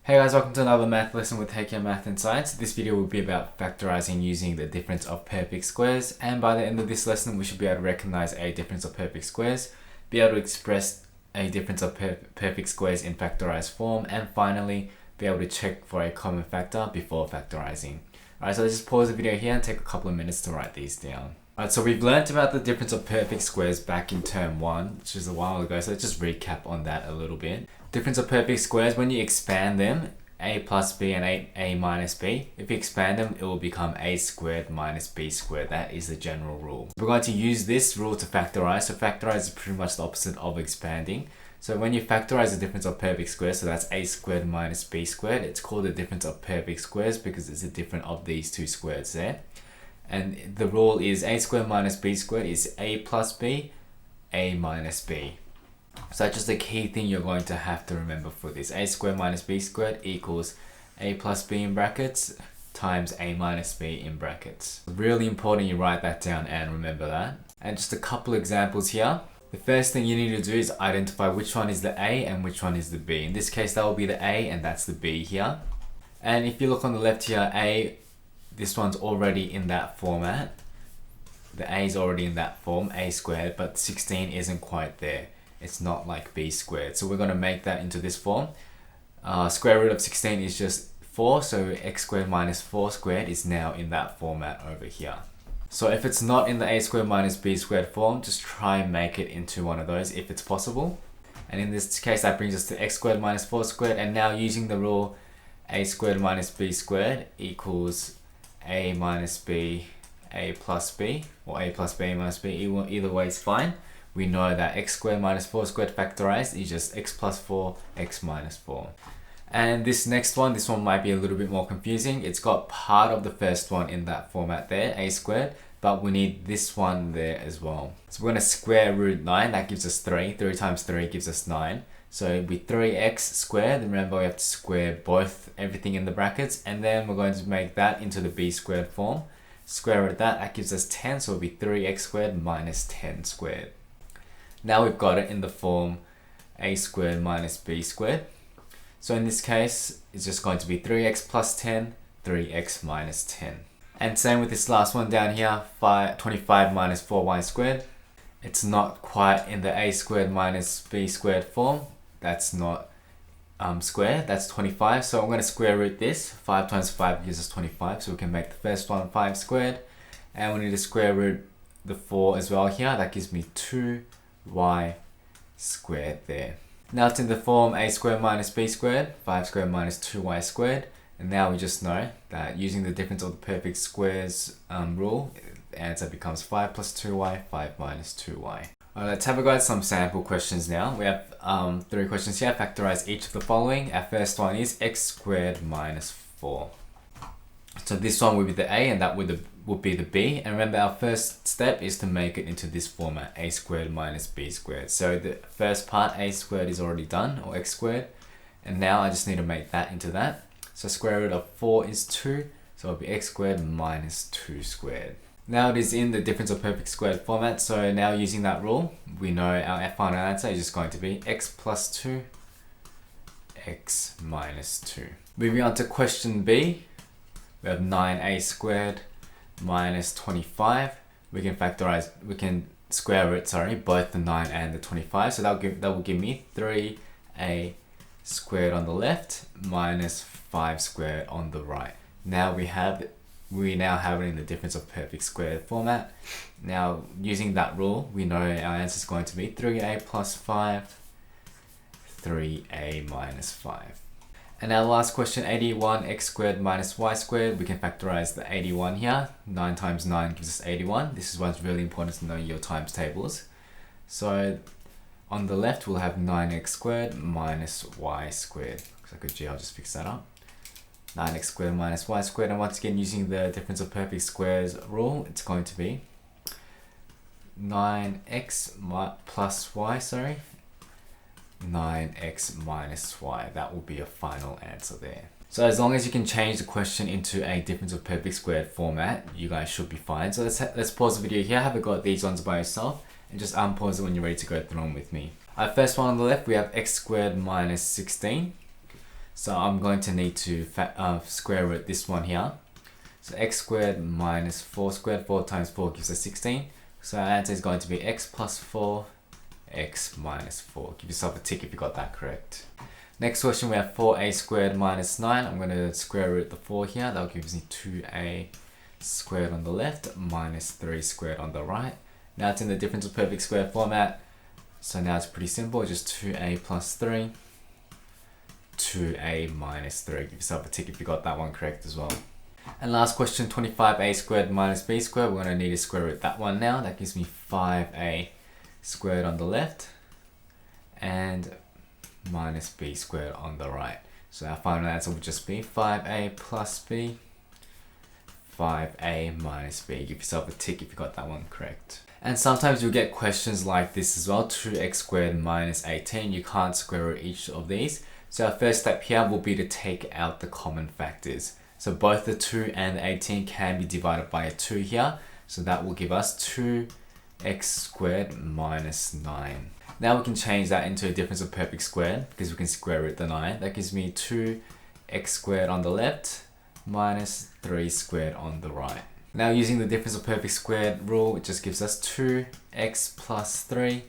Hey guys, welcome to another math lesson with HK Math and Science. This video will be about factorizing using the difference of perfect squares, and by the end of this lesson we should be able to recognize a difference of perfect squares, be able to express a difference of perfect squares in factorized form, and finally be able to check for a common factor before factorizing. Alright, so let's just pause the video here and take a couple of minutes to write these down. Alright, so we've learnt about the difference of perfect squares back in term 1, which is a while ago, so let's just recap on that a little bit. Difference of perfect squares, when you expand them, a plus b and a minus b, if you expand them, it will become a squared minus b squared. That is the general rule. We're going to use this rule to factorize. So factorize is pretty much the opposite of expanding. So when you factorize the difference of perfect squares, so that's a squared minus b squared, it's called the difference of perfect squares because it's the difference of these two squares there. And the rule is a squared minus b squared is a plus b, a minus b. So that's just the key thing you're going to have to remember for this. A squared minus b squared equals a plus b in brackets times a minus b in brackets. Really important you write that down and remember that. And just a couple examples here. The first thing you need to do is identify which one is the a and which one is the b. In this case that will be the a and that's the b here. And if you look on the left here, a, this one's already in that format. The a is already in that form, a squared, but 16 isn't quite there. It's not like b squared. So we're going to make that into this form. Square root of 16 is just 4, so x squared minus 4 squared is now in that format over here. So if it's not in the a squared minus b squared form, just try and make it into one of those if it's possible. And in this case that brings us to x squared minus 4 squared, and now using the rule a squared minus b squared equals a minus b, a plus b, or a plus b, a minus b, either way is fine. We know that x squared minus 4 squared factorized is just x plus 4, x minus 4. And this next one, this one might be a little bit more confusing. It's got part of the first one in that format there, a squared, but we need this one there as well. So we're going to square root 9, that gives us 3. 3 times 3 gives us 9. So it'd be 3x squared. Remember we have to square everything in the brackets, and then we're going to make that into the b squared form. Square root that gives us 10, so it'll be 3x squared minus 10 squared. Now we've got it in the form a squared minus b squared. So in this case, it's just going to be 3x plus 10, 3x minus 10. And same with this last one down here, 25 minus 4y squared. It's not quite in the a squared minus b squared form. That's not square, that's 25. So I'm going to square root this. 5 times 5 gives us 25. So we can make the first one 5 squared. And we need to square root the 4 as well here. That gives me 2y squared there. Now it's in the form a squared minus b squared, 5 squared minus 2y squared, and now we just know that using the difference of the perfect squares rule, the answer becomes 5 plus 2y, 5 minus 2y. Alright, let's have a go at some sample questions now. We have 3 questions here. Factorize each of the following. Our first one is x squared minus 4. So this one would be the a and that would be the b. And remember our first step is to make it into this format, a squared minus b squared. So the first part, a squared, is already done, or x squared. And now I just need to make that into that. So square root of 4 is 2, so it'll be x squared minus 2 squared. Now it is in the difference of perfect squared format, so now using that rule, we know our final answer is just going to be x plus 2, x minus 2. Moving on to question B, we have 9a squared minus 25. We can square root, both the 9 and the 25. So that will give me 3a squared on the left minus 5 squared on the right. Now we now have it in the difference of perfect squared format. Now using that rule, we know our answer is going to be 3a plus 5, 3a minus 5. And our last question, 81 x squared minus y squared. We can factorize the 81 here. 9 times 9 gives us 81. This is why it's really important to know your times tables. So on the left, we'll have 9x squared minus y squared. Looks like a G, I'll just fix that up. 9x squared minus y squared. And once again, using the difference of perfect squares rule, it's going to be 9x plus y, 9x minus y. That will be a final answer there. So as long as you can change the question into a difference of perfect squared format, you guys should be fine. So let's pause the video here, have a go at these ones by yourself, and just unpause it when you're ready to go through them with me. Our first one on the left, we have x squared minus 16. So I'm going to need to square root this one here. So x squared minus 4 squared, 4 times 4 gives us 16. So our answer is going to be x plus 4, x minus 4. Give yourself a tick if you got that correct. Next question, we have 4a squared minus 9. I'm going to square root the 4 here. That gives me 2a squared on the left minus 3 squared on the right. Now it's in the difference of perfect square format. So now it's pretty simple, just 2a plus 3, 2a minus 3. Give yourself a tick if you got that one correct as well. And last question, 25a squared minus b squared. We're going to need to square root that one now. That gives me 5a squared on the left and minus b squared on the right. So our final answer would just be 5a plus b, 5a minus b. Give yourself a tick if you got that one correct. And sometimes you'll get questions like this as well, 2x squared minus 18. You can't square root each of these. So our first step here will be to take out the common factors. So both the 2 and the 18 can be divided by a 2 here. So that will give us 2x squared minus 9. Now we can change that into a difference of perfect squared because we can square root the 9. That gives me 2x squared on the left minus 3 squared on the right. Now using the difference of perfect squared rule, it just gives us 2x plus 3,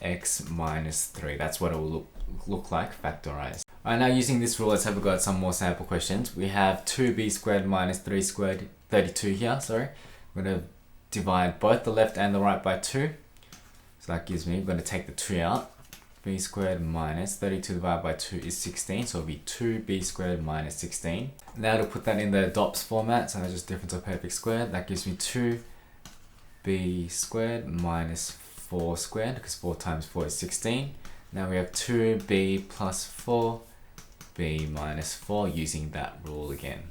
x minus 3. That's what it will look like factorized. Alright, now using this rule, let's have a go at some more sample questions. We have 2b squared minus 3 squared, 32 here, sorry. We're going to divide both the left and the right by 2. So that gives me, we're going to take the 2 out. b squared minus 32 divided by 2 is 16, so it'll be 2b squared minus 16. Now to put that in the DOPS format, so that's just difference of perfect squared, that gives me 2b squared minus 4 squared, because 4 times 4 is 16. Now we have 2b plus 4b minus 4 using that rule again.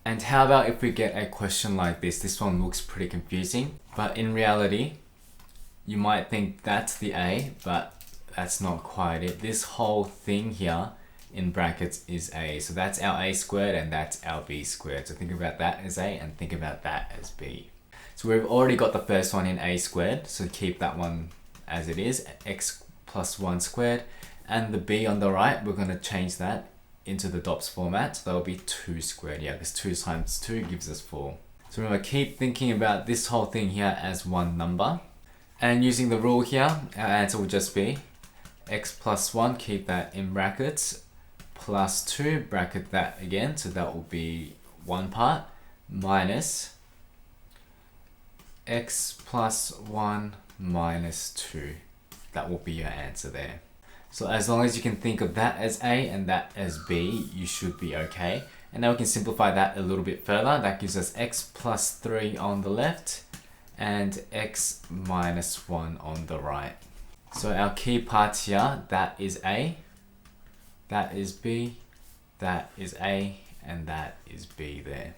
And how about if we get a question like this? This one looks pretty confusing, but in reality, you might think that's the a, but that's not quite it. This whole thing here in brackets is a. So that's our a squared and that's our b squared. So think about that as a and think about that as b. So we've already got the first one in a squared. So keep that one as it is, x plus 1 squared. And the b on the right, we're going to change that into the DOPS format. So that'll be 2 squared. Yeah, because 2 times 2 gives us 4. So remember, keep thinking about this whole thing here as one number. And using the rule here, our answer will just be x plus 1, keep that in brackets, plus 2, bracket that again, so that will be one part, minus x plus 1 minus 2. That will be your answer there. So as long as you can think of that as a and that as b, you should be okay. And now we can simplify that a little bit further. That gives us x plus 3 on the left and x minus 1 on the right. So our key parts here, that is a, that is b, that is a, and that is b there.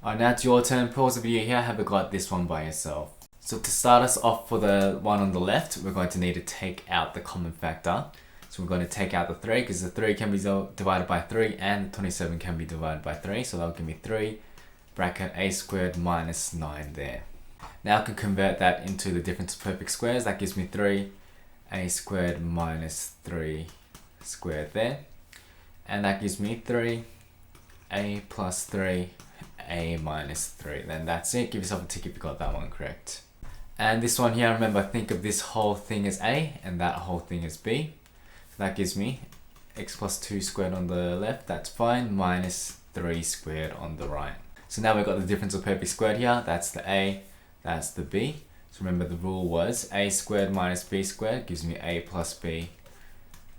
Alright, now it's your turn. Pause the video here, have a go at this one by yourself. So to start us off for the one on the left, we're going to need to take out the common factor. So we're going to take out the 3 because the 3 can be divided by 3 and the 27 can be divided by 3. So that'll give me 3 bracket a squared minus 9 there. Now I can convert that into the difference of perfect squares. That gives me 3a squared minus 3 squared there. And that gives me 3a plus 3, a minus 3. Then that's it. Give yourself a tick if you got that one correct. And this one here, remember, think of this whole thing as a and that whole thing as b. So that gives me x plus 2 squared on the left, that's fine, minus 3 squared on the right. So now we've got the difference of perfect squared here. That's the a, that's the b. So remember the rule was a squared minus b squared gives me a plus b,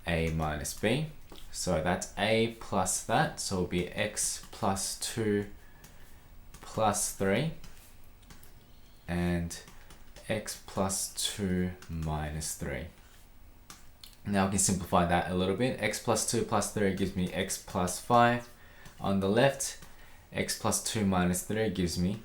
a minus b. So that's a plus that, so it'll be x plus 2 plus 3 and x plus 2 minus 3. Now we can simplify that a little bit. X plus 2 plus 3 gives me x plus 5 on the left. X plus 2 minus 3 gives me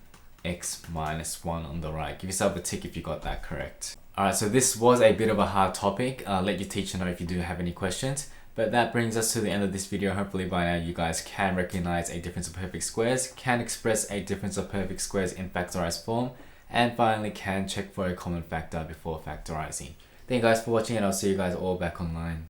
x minus 1 on the right. Give yourself a tick if you got that correct. Alright, so this was a bit of a hard topic. Let your teacher know if you do have any questions. But that brings us to the end of this video. Hopefully by now you guys can recognize a difference of perfect squares, can express a difference of perfect squares in factorized form, and finally can check for a common factor before factorizing. Thank you guys for watching, and I'll see you guys all back online.